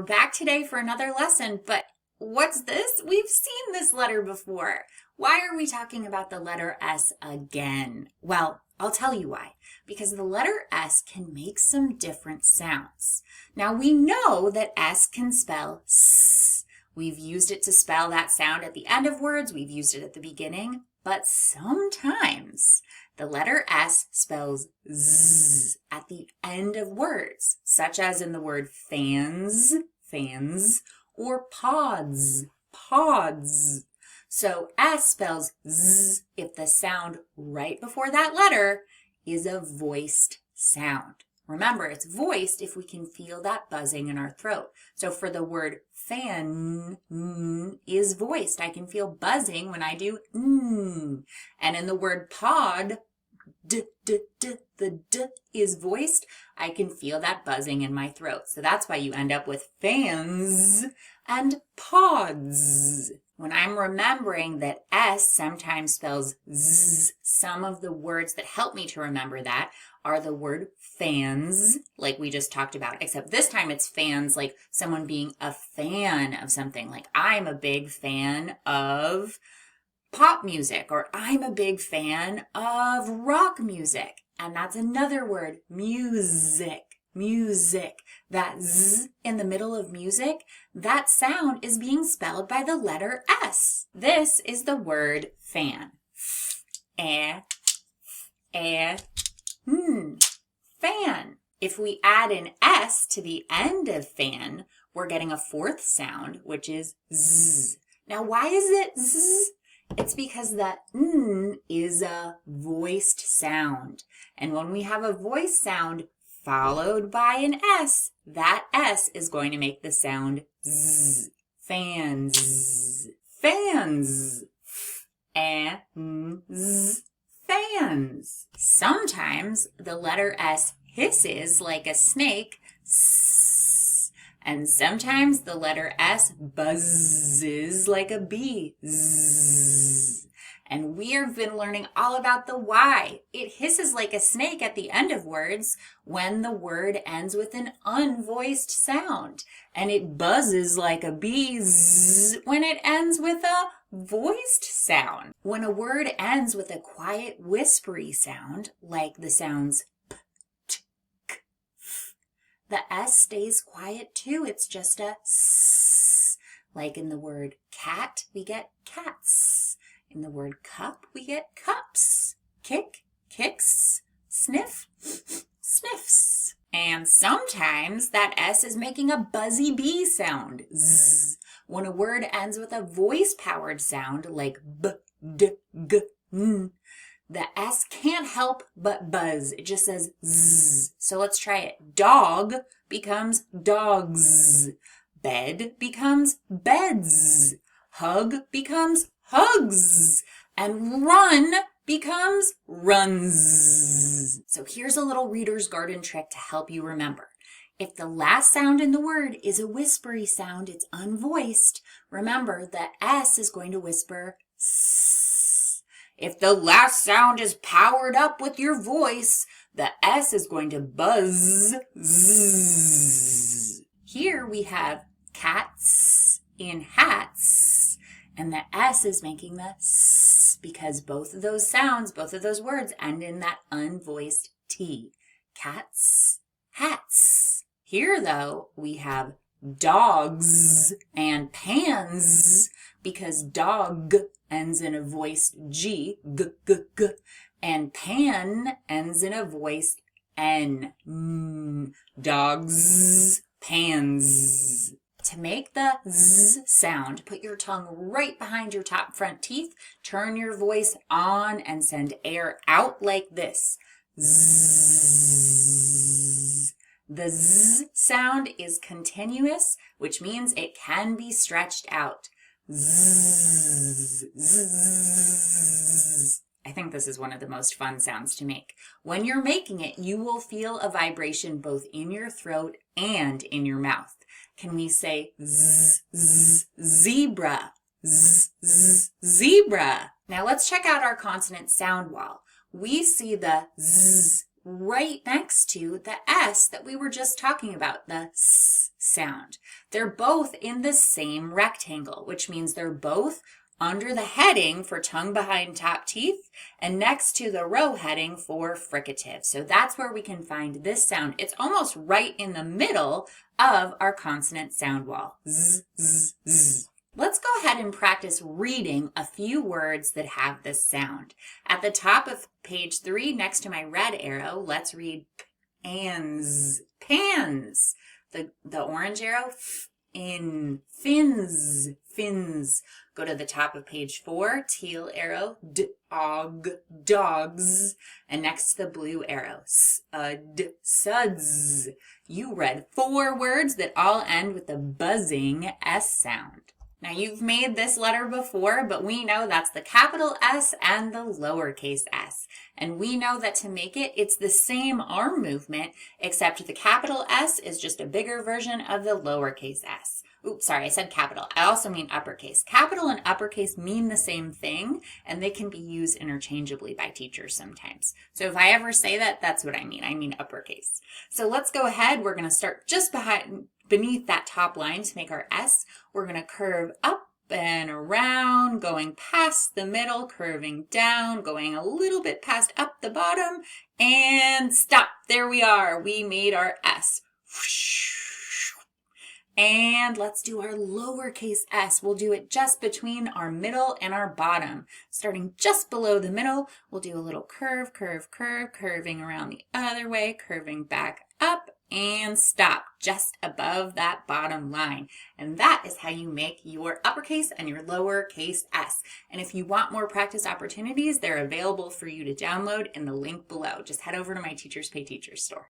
we're back today for another lesson, but what's this? We've seen this letter before. Why are we talking about the letter S again? Well, I'll tell you why. Because the letter S can make some different sounds. Now we know that S can spell S. We've used it to spell that sound at the end of words. We've used it at the beginning. But sometimes the letter S spells Z at the end of words, such as in the word fans, fans, or pods, pods. So S spells Z if the sound right before that letter is a voiced sound. Remember, it's voiced if we can feel that buzzing in our throat. So for the word fan, is voiced. I can feel buzzing when I do n. And in the word pod, the d is voiced. I can feel that buzzing in my throat. So that's why you end up with fans and pods. When I'm remembering that S sometimes spells Z, some of the words that help me to remember that are the word fans, like we just talked about, except this time it's fans like someone being a fan of something. Like I'm a big fan of pop music, or I'm a big fan of rock music. And that's another word, music. Music. That Z in the middle of music, that sound is being spelled by the letter S. This is the word fan. Fan. If we add an S to the end of fan, we're getting a fourth sound, which is Z. Now, why is it Z? It's because the N is a voiced sound. And when we have a voiced sound followed by an S, that S is going to make the sound Z. Fans. Fans. Fans. Fans. Sometimes the letter S hisses like a snake, S. And sometimes the letter S buzzes like a bee, Z. And we've been learning all about the Y. It hisses like a snake at the end of words when the word ends with an unvoiced sound. And it buzzes like a bee when it ends with a voiced sound. When a word ends with a quiet whispery sound, like the sounds P, T, K, F, the S stays quiet too. It's just a S. Like in the word cat, we get cats. In the word cup, we get cups. Kick, kicks. Sniff, sniffs. And sometimes that S is making a buzzy bee sound, Z. When a word ends with a voice-powered sound like B, D, G, N, the S can't help but buzz. It just says Z. So let's try it. Dog becomes dogs. Bed becomes beds. Hug becomes hugs, and run becomes runs. So here's a little reader's garden trick to help you remember. If the last sound in the word is a whispery sound, it's unvoiced, remember that S is going to whisper S. If the last sound is powered up with your voice, the S is going to buzz Z. Here we have cats in hats. And the S is making the S because both of those sounds, both of those words end in that unvoiced T. Cats, hats. Here, though, we have dogs and pans because dog ends in a voiced G, g, g, g, and pan ends in a voiced N. Dogs, pans. To make the Z sound, put your tongue right behind your top front teeth, turn your voice on, and send air out like this. Z. The Z sound is continuous, which means it can be stretched out. Z. Z. I think this is one of the most fun sounds to make. When you're making it, you will feel a vibration both in your throat and in your mouth. Can we say z, z, zebra, z, z, zebra? Now let's check out our consonant sound wall. We see the Z right next to the S that we were just talking about, the S sound. They're both in the same rectangle, which means they're both under the heading for tongue behind top teeth and next to the row heading for fricative. So that's where we can find this sound. It's almost right in the middle of our consonant sound wall. Z, z, z. Let's go ahead and practice reading a few words that have this sound. At the top of page 3, next to my red arrow, let's read pans, pans. The orange arrow, in, fins, fins. Go to the top of page 4, teal arrow, dog, dogs. And next to the blue arrow, sud, suds. You read 4 words that all end with the buzzing S sound. Now you've made this letter before, but we know that's the capital S and the lowercase s. And we know that to make it, it's the same arm movement, except the capital S is just a bigger version of the lowercase s. Oops, sorry, I said capital. I also mean uppercase. Capital and uppercase mean the same thing, and they can be used interchangeably by teachers sometimes. So if I ever say that, that's what I mean. I mean uppercase. So let's go ahead. We're going to start just beneath that top line to make our S. We're going to curve up and around, going past the middle, curving down, going a little bit past up the bottom, and stop. There we are. We made our S. And let's do our lowercase s. We'll do it just between our middle and our bottom. Starting just below the middle, we'll do a little curve, curve, curve, curving around the other way, curving back up, and stop just above that bottom line. And that is how you make your uppercase and your lowercase s. And if you want more practice opportunities, they're available for you to download in the link below. Just head over to my Teachers Pay Teachers store.